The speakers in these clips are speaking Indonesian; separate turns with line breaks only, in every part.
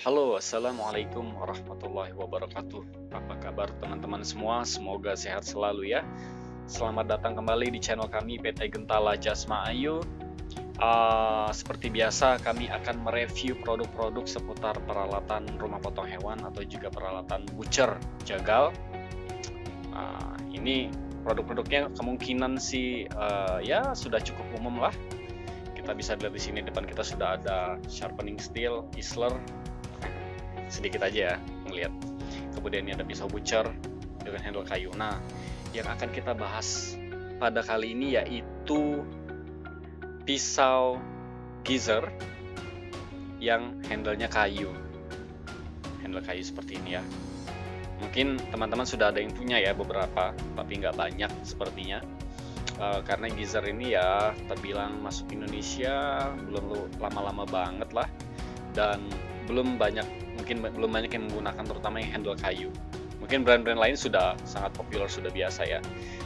Halo, assalamualaikum warahmatullahi wabarakatuh. Apa kabar teman-teman semua? Semoga sehat selalu ya. Selamat datang kembali di channel kami PT Gentala Jasma Ayu. Seperti biasa, kami akan mereview produk-produk seputar peralatan rumah potong hewan atau juga peralatan butcher jagal. Ini produk-produknya kemungkinan sih ya sudah cukup umum lah. Kita bisa lihat di sini depan kita sudah ada sharpening steel, Isler, sedikit aja ya ngelihat. Kemudian ini ada pisau butcher dengan handle kayu. Nah, yang akan kita bahas pada kali ini yaitu pisau gizer yang handlenya kayu. Handle kayu seperti ini ya. Mungkin teman-teman sudah ada yang punya ya beberapa, tapi nggak banyak sepertinya. Karena gizer ini ya terbilang masuk Indonesia belum lama-lama banget lah, dan belum banyak yang menggunakan, terutama yang handle kayu. Mungkin brand-brand lain sudah sangat populer, sudah biasa ya,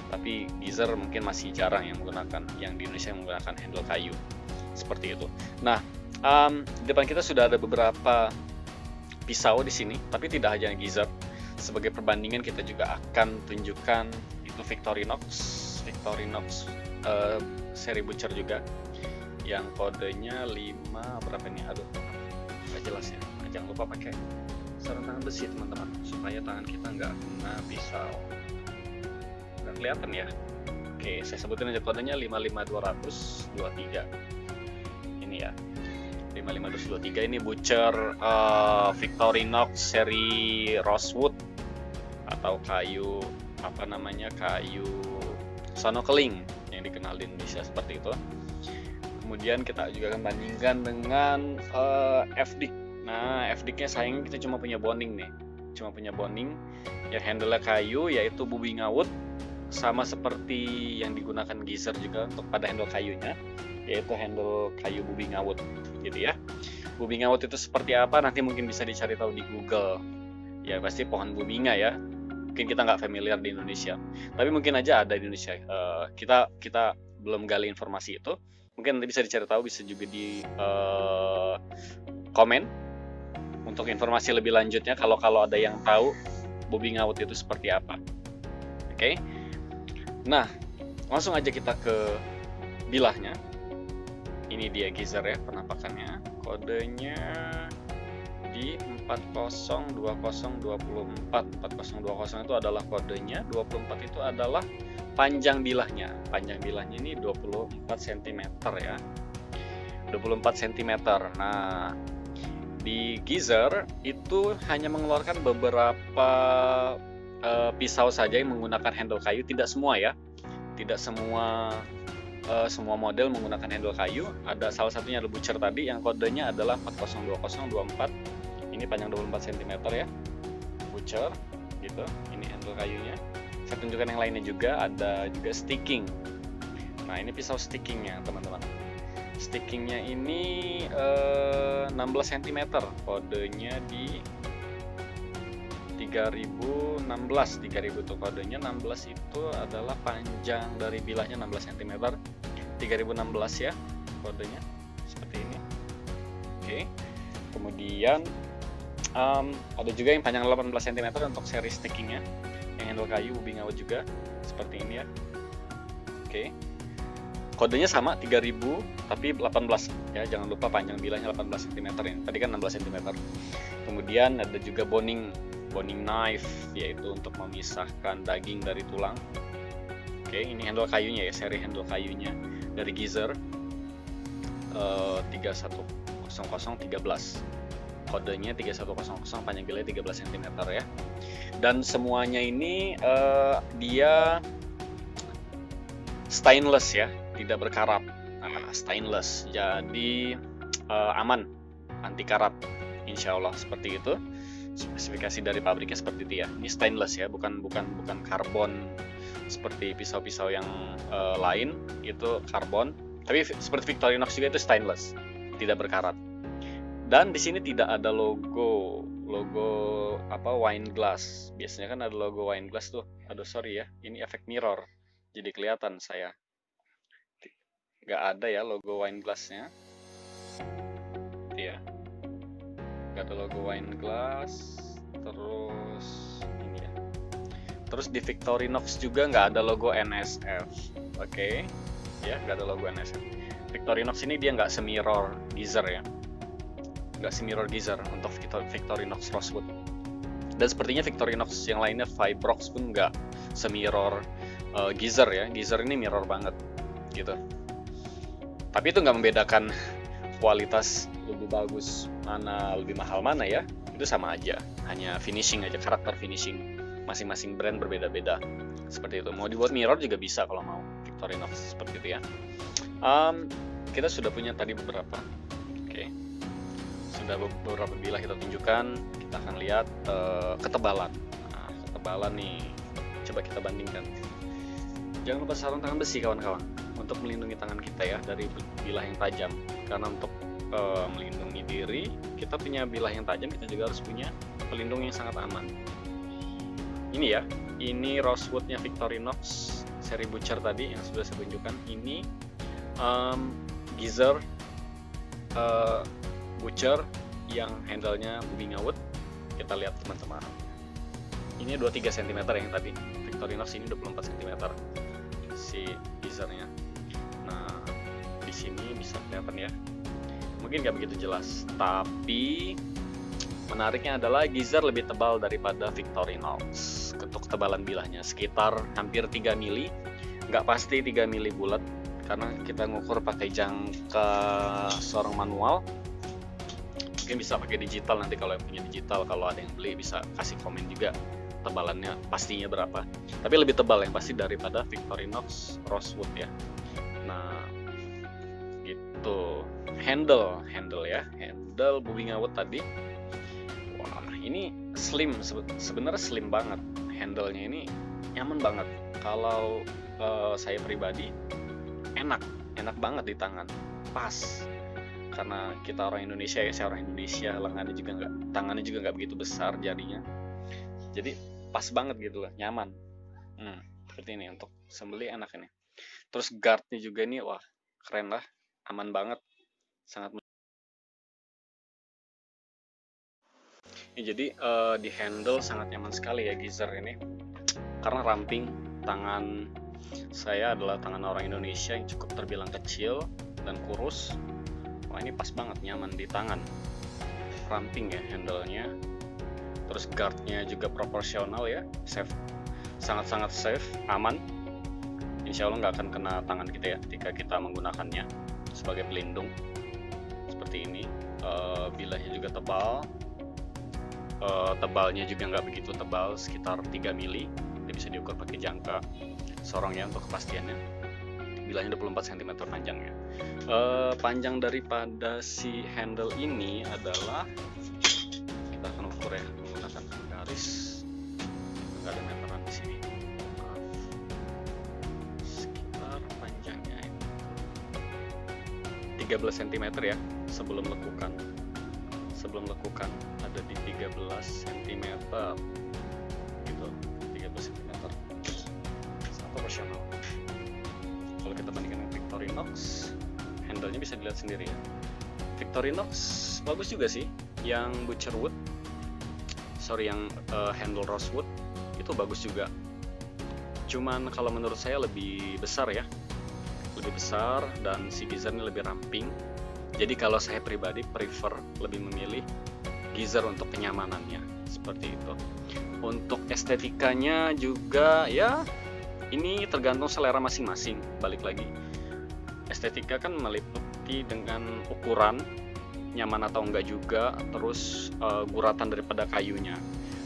tapi gizer mungkin masih jarang yang menggunakan, yang di Indonesia yang menggunakan handle kayu seperti itu. Nah, di depan kita sudah ada beberapa pisau di sini, tapi tidak hanya gizer. Sebagai perbandingan kita juga akan tunjukkan itu Victorinox seri butcher juga yang kodenya 5 berapa nih, aduh nggak jelas ya. Jangan lupa pakai sarung tangan besi teman-teman, supaya tangan kita nggak kena pisau. Nggak kelihatan ya. Oke, saya sebutin aja kodenya 55223 ini ya. 55223 ini butcher Victorinox seri rosewood atau kayu kayu sonokeling yang dikenal di Indonesia seperti itu. Kemudian kita juga akan bandingkan dengan FDIC. Nah, FDIC-nya sayang kita cuma punya bonding nih. Cuma punya bonding yang handle kayu, yaitu bubi ngawut, sama seperti yang digunakan gizer juga untuk pada handle kayunya, yaitu handle kayu bubi ngawut gitu ya. Bubi ngawut itu seperti apa? Nanti mungkin bisa dicari tahu di Google. Ya pasti pohon bubinga ya. Mungkin kita nggak familiar di Indonesia, tapi mungkin aja ada di Indonesia. Kita belum gali informasi itu. Mungkin nanti bisa dicari tahu, bisa juga di komen untuk informasi lebih lanjutnya, kalau ada yang tahu bubi ngawut itu seperti apa. Oke. Nah, langsung aja kita ke bilahnya. Ini dia gizer ya penampakannya. Kodenya di 402024. 4020 itu adalah kodenya, 24 itu adalah panjang bilahnya. Panjang bilahnya ini 24 cm ya. 24 cm. Nah, di gizer itu hanya mengeluarkan beberapa pisau saja yang menggunakan handle kayu, tidak semua ya. Tidak semua model menggunakan handle kayu. Ada salah satunya ada butcher tadi yang kodenya adalah 402024. Ini panjang 24 cm ya, butcher gitu. Ini handle kayunya. Saya tunjukkan yang lainnya juga, ada juga sticking. Nah, ini pisau stickingnya teman-teman. Stickingnya ini 16 cm, kodenya di 3016. 3000 tuh kodenya, 16 itu adalah panjang dari bilahnya 16 cm. 3016 ya kodenya, seperti ini. Oke. Kemudian ada juga yang panjang 18 cm untuk seri stickingnya, yang handle kayu bubi ngawut juga seperti ini ya. Oke. Kodenya sama 3000 tapi 18 ya, jangan lupa panjang bilahnya 18 cm ini. Tadi kan 16 cm. Kemudian ada juga boning knife, yaitu untuk memisahkan daging dari tulang. Oke, ini handle kayunya ya, seri handle kayunya dari gizer 310013. Kodenya 3100, panjang bilahnya 13 cm ya. Dan semuanya ini dia stainless ya, tidak berkarat. Nah, stainless, jadi aman, anti karat, insya Allah seperti itu. Spesifikasi dari pabriknya seperti itu ya. Ini stainless ya, bukan karbon seperti pisau-pisau yang lain itu karbon. Tapi seperti Victorinox juga itu stainless, tidak berkarat. Dan di sini tidak ada logo wine glass. Biasanya kan ada logo wine glass tuh. Aduh sorry ya, ini efek mirror, jadi kelihatan saya. Nggak ada ya logo wine glassnya. Ya, nggak ada logo wine glass. Terus ini ya, terus di Victorinox juga nggak ada logo NSF. Oke. Ya, nggak ada logo NSF. Victorinox ini dia nggak semirror geyser ya, nggak semirror geyser untuk Victorinox Rosewood. Dan sepertinya Victorinox yang lainnya, Vibrox pun nggak semirror geyser ya. Geyser ini mirror banget gitu. Tapi itu nggak membedakan kualitas lebih bagus mana, lebih mahal mana ya. Itu sama aja, hanya finishing aja, karakter finishing masing-masing brand berbeda-beda. Seperti itu. Mau dibuat mirror juga bisa kalau mau, Victorinox seperti itu ya. Kita sudah punya tadi beberapa. Oke. Sudah beberapa bilah kita tunjukkan. Kita akan lihat ketebalan. Nah, ketebalan nih, coba kita bandingkan. Jangan lupa sarung tangan besi kawan-kawan, untuk melindungi tangan kita ya dari bilah yang tajam. Karena untuk melindungi diri, kita punya bilah yang tajam, kita juga harus punya pelindung yang sangat aman. Ini ya, ini Rosewoodnya Victorinox seri Butcher tadi yang sudah saya tunjukkan. Ini geyser Butcher yang handle-nya Bubinga wood. Kita lihat teman-teman. Ini 23 cm yang tadi. Victorinox ini 24 cm si geysernya. Nah, di sini bisa kelihatan ya. Mungkin nggak begitu jelas, tapi menariknya adalah geyser lebih tebal daripada Victorinox. Untuk ketebalan bilahnya sekitar hampir 3 mili. Nggak pasti 3 mili bulat, karena kita ngukur pakai jangka seorang manual. Mungkin bisa pakai digital nanti kalau yang punya digital. Kalau ada yang beli bisa kasih komen juga tebalannya pastinya berapa. Tapi lebih tebal yang pasti daripada Victorinox Rosewood ya. Nah, gitu. Handle ya, handle Bubinga wood tadi. Wah, ini slim, sebenarnya slim banget. Handle-nya ini nyaman banget. Kalau saya pribadi enak banget di tangan, pas. Karena kita orang Indonesia ya, saya orang Indonesia, lengannya juga nggak, tangannya juga nggak begitu besar jadinya. Jadi pas banget gitu lah, nyaman. Seperti ini untuk sembeli enak ini. Terus guardnya juga ini, wah keren lah, aman banget, sangat. Jadi di handle sangat nyaman sekali ya geyser ini, karena ramping. Tangan saya adalah tangan orang Indonesia yang cukup terbilang kecil dan kurus. Wah, ini pas banget, nyaman di tangan, ramping ya handle-nya. Terus guard-nya juga proporsional ya, safe, sangat-sangat safe, aman. Insya Allah nggak akan kena tangan kita ya ketika kita menggunakannya sebagai pelindung. Seperti ini. Bilahnya juga tebal. Tebalnya juga nggak begitu tebal, sekitar 3 mili. Dia bisa diukur pakai jangka sorongnya untuk kepastiannya. Bilahnya 24 cm panjangnya. Panjang daripada si handle ini adalah, kita akan ukur ya menggunakan garis, nggak ada meteran di sini. Maaf. Sekitar panjangnya ini 13 cm ya sebelum lekukan. Sebelum lekukan ada di 13 cm gitu, 13 cm sangat proporsional. Kalau kita bandingkan dengan Victorinox, handle-nya bisa dilihat sendiri ya. Victorinox bagus juga sih, yang Butcher wood, yang handle Rosewood itu bagus juga. Cuman kalau menurut saya lebih besar ya, lebih besar, dan si geysernya lebih ramping. Jadi kalau saya pribadi prefer, lebih memilih geyser untuk kenyamanannya, seperti itu. Untuk estetikanya juga ya, ini tergantung selera masing-masing. Balik lagi, estetika kan meliputi dengan ukuran, nyaman atau enggak juga, terus guratan daripada kayunya.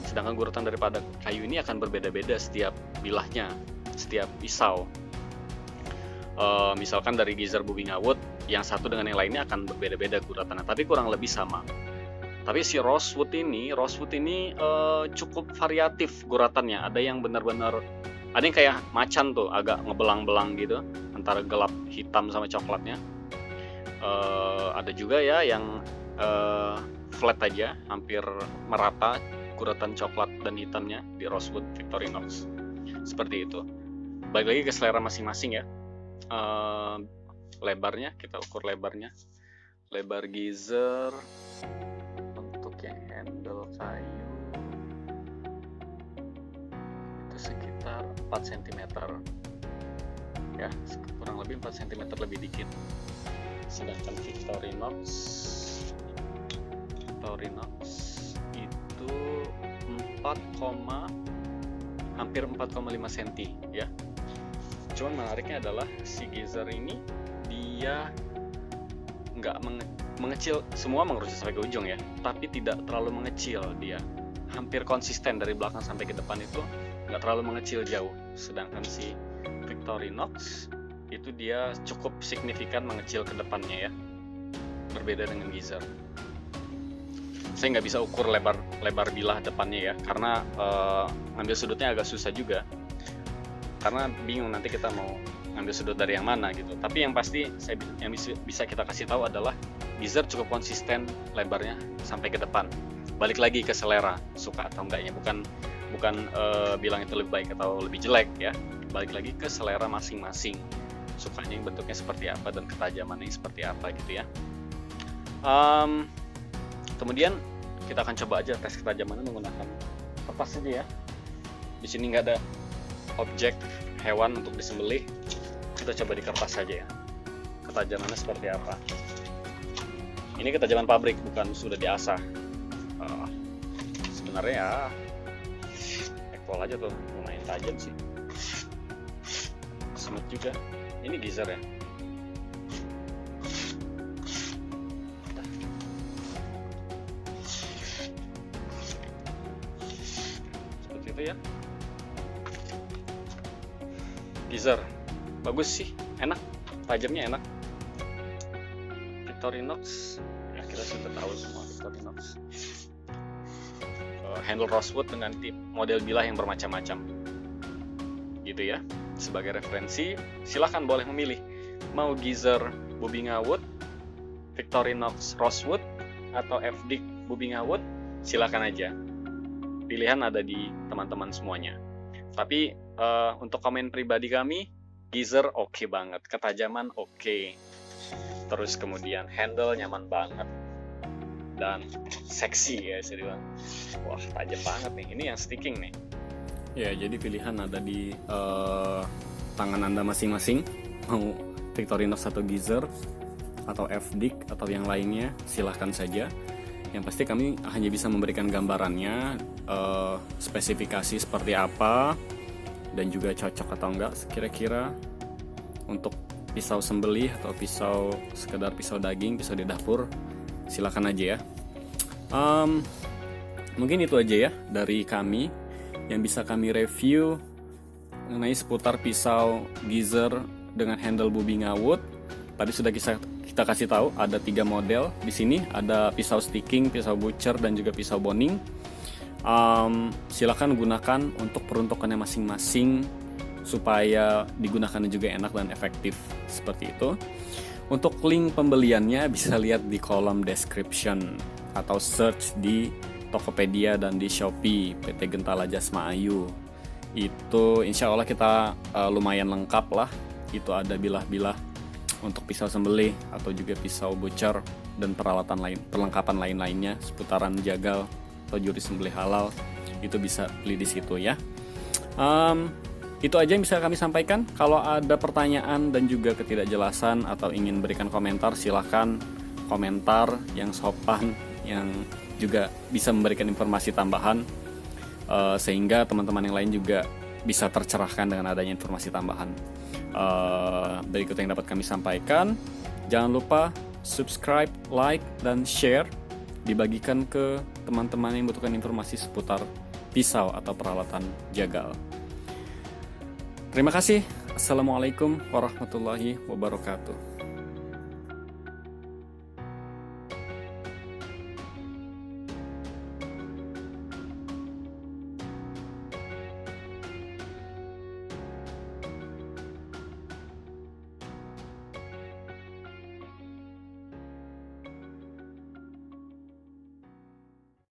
Sedangkan guratan daripada kayu ini akan berbeda-beda setiap bilahnya, setiap pisau. Misalkan dari geyser Bubinga wood, yang satu dengan yang lainnya akan berbeda-beda guratannya, tapi kurang lebih sama. Tapi si Rosewood ini cukup variatif guratannya. Ada yang benar-benar, ada yang kayak macan tuh, agak ngebelang-belang gitu, antara gelap hitam sama coklatnya. Ada juga ya yang flat aja, hampir merata guratan coklat dan hitamnya di Rosewood Victorinox. Seperti itu. Balik lagi ke selera masing-masing ya. Lebarnya, kita ukur lebarnya. Lebar geyser untuk yang sekitar 4 cm ya, kurang lebih 4 cm lebih dikit. Sedangkan Victorinox itu hampir 4,5 cm ya. Cuman menariknya adalah si Geyser ini dia nggak mengecil, semua mengerucut sampai ke ujung ya, tapi tidak terlalu mengecil. Dia hampir konsisten dari belakang sampai ke depan, itu nggak terlalu mengecil jauh. Sedangkan si Victorinox itu dia cukup signifikan mengecil ke depannya ya, berbeda dengan Geyser. Saya nggak bisa ukur lebar bilah depannya ya, karena ngambil sudutnya agak susah juga, karena bingung nanti kita mau ngambil sudut dari yang mana gitu. Tapi yang pasti yang bisa kita kasih tahu adalah Geyser cukup konsisten lebarnya sampai ke depan. Balik lagi ke selera, suka atau enggaknya, bukan bilang itu lebih baik atau lebih jelek ya. Balik lagi ke selera masing-masing, sukanya yang bentuknya seperti apa dan ketajamannya seperti apa gitu ya. Kemudian kita akan coba aja tes ketajamannya menggunakan kertas saja ya. Di sini nggak ada objek hewan untuk disembelih, kita coba di kertas saja ya, ketajamannya seperti apa. Ini ketajaman pabrik, bukan sudah diasah. Sebenarnya ya ekpol aja tuh, lumayan tajam sih, smooth juga. Ini Geyser ya. Seperti itu ya. Geyser bagus sih, enak, tajamnya enak. Victorinox ya, kita sudah tahu semua Victorinox. Handle rosewood dengan tip model bilah yang bermacam-macam gitu ya. Sebagai referensi, silahkan boleh memilih mau Geyser Bubinga Wood, Victorinox Rosewood, atau FDIC Bubinga Wood, silahkan aja. Pilihan ada di teman-teman semuanya. Tapi untuk komen pribadi kami, Geyser oke banget, ketajaman oke. Terus kemudian handle nyaman banget dan seksi ya, saya bilang. Wah, tajam banget nih. Ini yang sticking nih. Ya, jadi pilihan ada di tangan Anda masing-masing. Mau Victorinox atau Geyser atau FDIC atau yang lainnya, silahkan saja. Yang pasti kami hanya bisa memberikan gambarannya, spesifikasi seperti apa, dan juga cocok atau enggak kira-kira untuk pisau sembelih atau sekedar pisau daging, pisau di dapur, silakan aja ya. Mungkin itu aja ya dari kami yang bisa kami review mengenai seputar pisau Geyser dengan handle Bubinga Wood. Tadi sudah kita kasih tahu ada 3 model di sini, ada pisau sticking, pisau butcher, dan juga pisau boning. Silakan gunakan untuk peruntukannya masing-masing supaya digunakan juga enak dan efektif seperti itu. Untuk link pembeliannya bisa lihat di kolom description atau search di Tokopedia dan di Shopee PT Gentala Jasma Ayu. Itu insya Allah kita lumayan lengkap lah. Itu ada bilah-bilah untuk pisau sembelih atau juga pisau butcher dan perlengkapan lain-lainnya seputaran jagal atau juri sembelih halal. Itu bisa beli di situ ya. Itu aja yang bisa kami sampaikan. Kalau ada pertanyaan dan juga ketidakjelasan atau ingin berikan komentar, silahkan komentar yang sopan, yang juga bisa memberikan informasi tambahan, sehingga teman-teman yang lain juga bisa tercerahkan dengan adanya informasi tambahan. Berikut yang dapat kami sampaikan. Jangan lupa subscribe, like, dan share, dibagikan ke teman-teman yang membutuhkan informasi seputar pisau atau peralatan jagal. Terima kasih. Assalamualaikum warahmatullahi wabarakatuh.